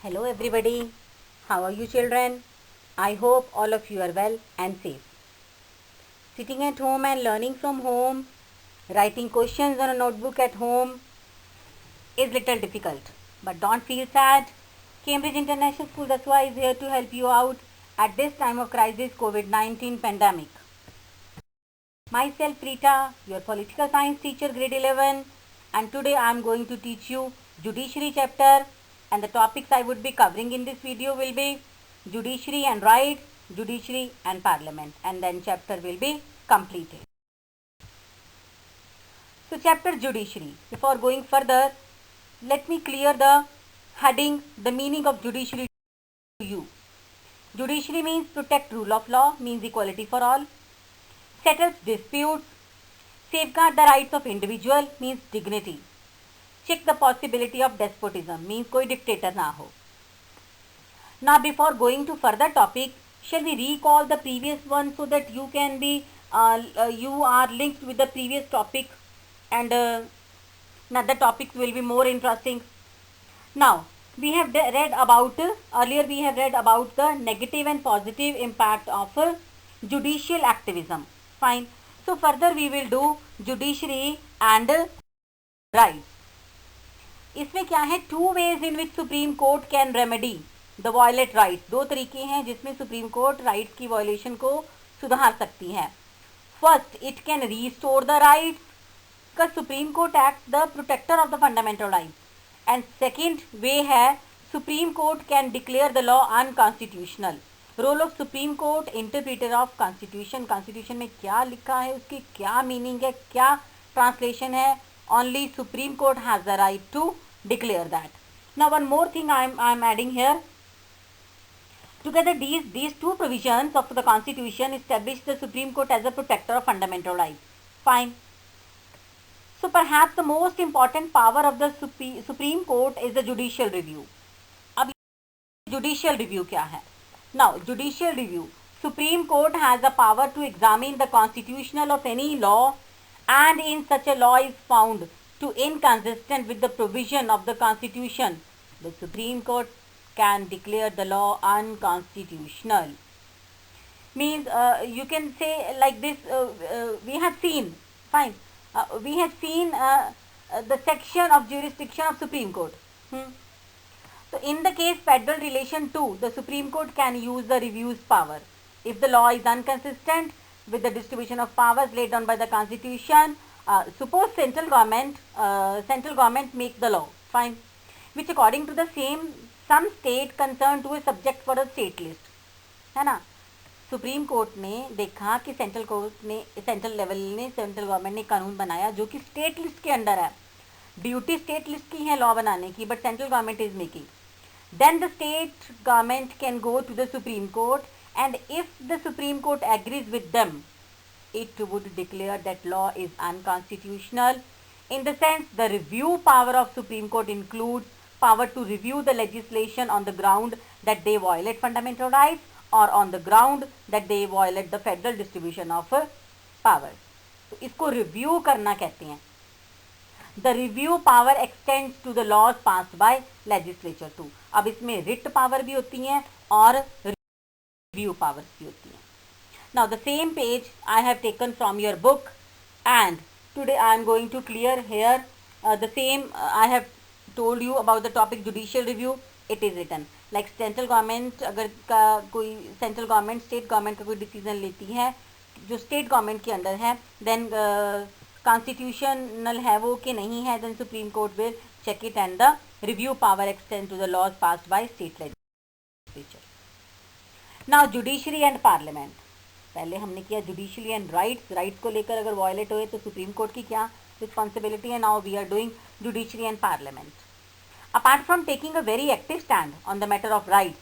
Hello everybody, how are you children? I hope all of you are well and safe. Sitting at home and learning from home, writing questions on a notebook at home is little difficult. But don't feel sad. Cambridge International School Daswa is here to help you out at this time of crisis COVID-19 pandemic. Myself Rita, your political science teacher grade 11, and today I am going to teach you judiciary chapter, and the topics I would be covering in this video will be judiciary and rights, judiciary and parliament, and then chapter will be completed. So chapter judiciary. Before going further, let me clear the heading, the meaning of judiciary to you. Judiciary means protect rule of law, means equality for all. Settles disputes, safeguard the rights of individual, means dignity. Check the possibility of despotism, means कोई dictator ना हो. Now before going to further topic, shall we recall the previous one so that you can be you are linked with the previous topic, and now the topics will be more interesting. Now we have read about earlier we have read about the negative and positive impact of judicial activism. Fine. So further we will do judiciary and rights. इसमें क्या है, two ways in which Supreme Court can remedy the violate rights. दो तरीके हैं जिसमें Supreme Court rights की violation को सुधार सकती है. First, it can restore the rights का Supreme Court act the protector of the fundamental rights. And second way है Supreme Court can declare the law unconstitutional. Role of Supreme Court, interpreter of constitution. Constitution में क्या लिखा है, उसकी क्या meaning है, क्या ट्रांसलेशन है, only Supreme Court has the right to declare that. Now one more thing I am adding here. Together these two provisions of the Constitution establish the Supreme Court as a protector of fundamental rights. Fine. So perhaps the most important power of the Supreme Court is the judicial review. अब judicial review क्या है? Now judicial review. Supreme Court has the power to examine the constitutional of any law, and in such a law is found to inconsistent with the provision of the Constitution, the Supreme Court can declare the law unconstitutional. Means you can say like this, we have seen, fine, we have seen the section of jurisdiction of Supreme Court. So in the case federal relation 2, the Supreme Court can use the review's power if the law is inconsistent with the distribution of powers laid down by the Constitution. Suppose central government make the law, fine, which according to the some state concerned to a subject for a state list, है ना. Supreme court ने देखा कि central level ने, central government ने कानून बनाया जो कि स्टेट लिस्ट के अंडर है. ड्यूटी स्टेट लिस्ट की है लॉ बनाने की, but central government is making. Then the state government can go to the supreme court, and if the Supreme Court agrees with them, it would declare that law is unconstitutional. In the sense, the review power of Supreme Court includes power to review the legislation on the ground that they violate fundamental rights, or on the ground that they violate the federal distribution of powers. तो इसको review करना कहते हैं. The review power extends to the laws passed by legislature too. अब इसमें writ power भी होती हैं और review powers भी होती हैं. Now the same page I have taken from your book, and today I am going to clear here the same. I have told you about the topic judicial review. It is written like central government, अगर का कोई central government state government का कोई decision लेती है जो state government के अंदर है, then constitutional है वो कि नहीं है, then Supreme Court will check it, and the review power extend to the laws passed by state legislature. Now judiciary and parliament. पहले हमने किया जुडिशरी एंड राइट्स को लेकर अगर वायलेट हुए तो सुप्रीम कोर्ट की क्या रिस्पॉन्सिबिलिटी है. Now we are doing judiciary and parliament. Apart from taking a very active stand on the matter of rights,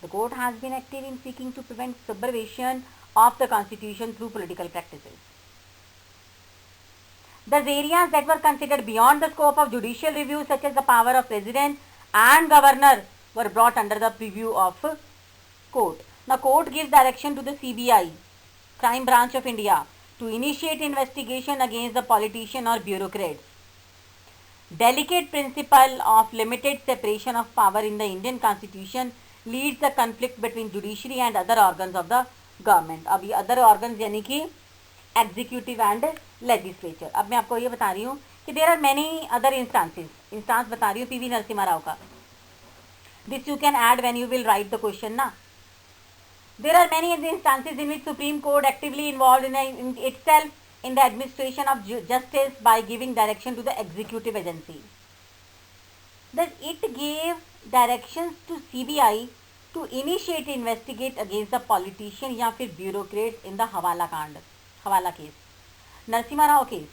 the court has been active in seeking to prevent subversion of the constitution through political practices. Thus areas that were considered beyond the scope of judicial review, such as the power of president and governor, were brought under the purview of court. Now court gives direction to the CBI, crime branch of India, to initiate investigation against the politician or bureaucrats. delicate principle of limited separation of power in the Indian Constitution leads the conflict between judiciary and other organs of the government. अब ये other organs यानी कि executive and legislature. अब मैं आपको ये बता रही हूँ कि there are many other instance बता रही हूँ पीवी नरसिम्हा राव का. This you can add when you will write the question ना. There are many instances in which Supreme Court actively involve in itself in the administration of justice by giving direction to the executive agency. That it gave directions to CBI to initiate investigate against the politician या फिर bureaucrats in the हवाला कांड, हवाला case, Narasimha Rao case,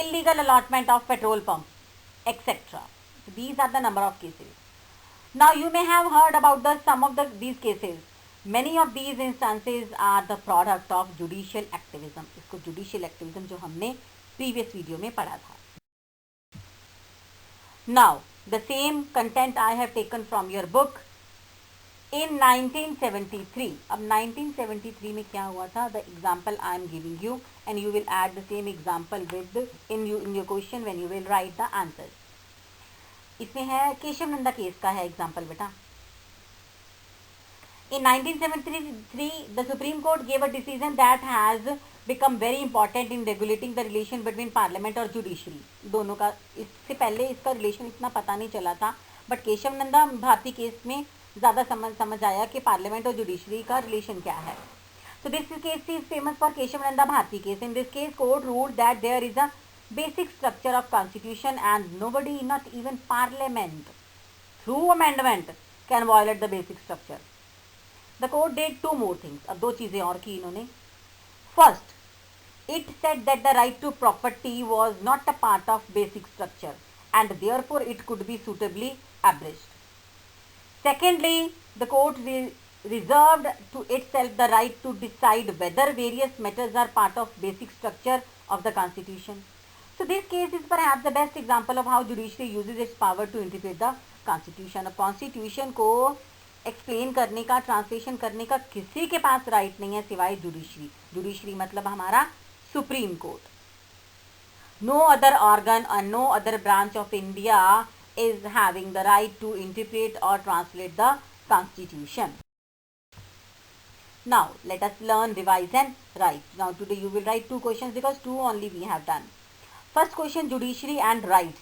illegal allotment of petrol pumps, etc. So these are the number of cases. Now you may have heard about some of these cases. Many of these instances are the product of judicial activism. इसको judicial activism जो हमने previous video में पढ़ा था. Now the same content I have taken from your book in 1973. अब 1973 में क्या हुआ था? The example I am giving you and you will add the same example with in your question when you will write the answers. इसमें है Keshav Nanda case का है example बेटा. In 1973, the Supreme Court gave a decision that has become very important in regulating the relation between Parliament और Judiciary. दोनों का इससे पहले इसका रिलेशन इतना पता नहीं चला था, बट केशव नंदा भारती केस में ज़्यादा समझ आया कि पार्लियामेंट और जुडिशरी का रिलेशन क्या है. So this case is famous for Keshav Nanda Bharti case. In this case, court ruled that there is a basic structure of constitution and nobody, not even Parliament, through amendment can violate the basic structure. The court did two more things. अब दो चीज़ें और की इन्होंने. First, it said that the right to property was not a part of basic structure and therefore it could be suitably abridged. Secondly, the court reserved to itself the right to decide whether various matters are part of basic structure of the constitution. So this case is perhaps the best example of how judiciary uses its power to interpret the constitution. अब constitution को explain करने का, translation करने का किसी के पास right नहीं है सिवाय जुडिशरी. जुडिशरी मतलब हमारा Supreme Court. No other organ और no other branch of India is having the right to interpret और translate the constitution. Now let us learn, revise and write. Now today you will write two questions because two only we have done. First question, judiciary and rights,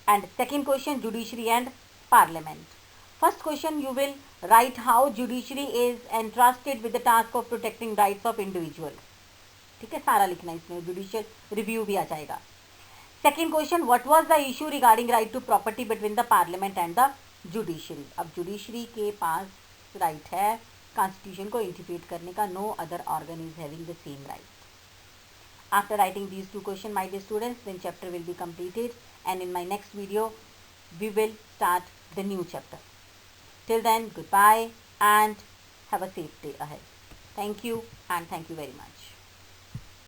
and second question, judiciary and parliament. First question, you will write how judiciary is entrusted with the task of protecting rights of individual. ठीक है, सारा लिखना इसमें, judicial review भी आ जाएगा. Second question, what was the issue regarding right to property between the parliament and the judiciary. अब judiciary के पास राइट है कॉन्स्टिट्यूशन को इंटरप्रेट करने का. No other organ is having the same right. After writing these two questions, my dear students, then chapter will be completed, and in my next video we will start the new chapter. Till then, goodbye and have a safe day ahead. Thank you and thank you very much.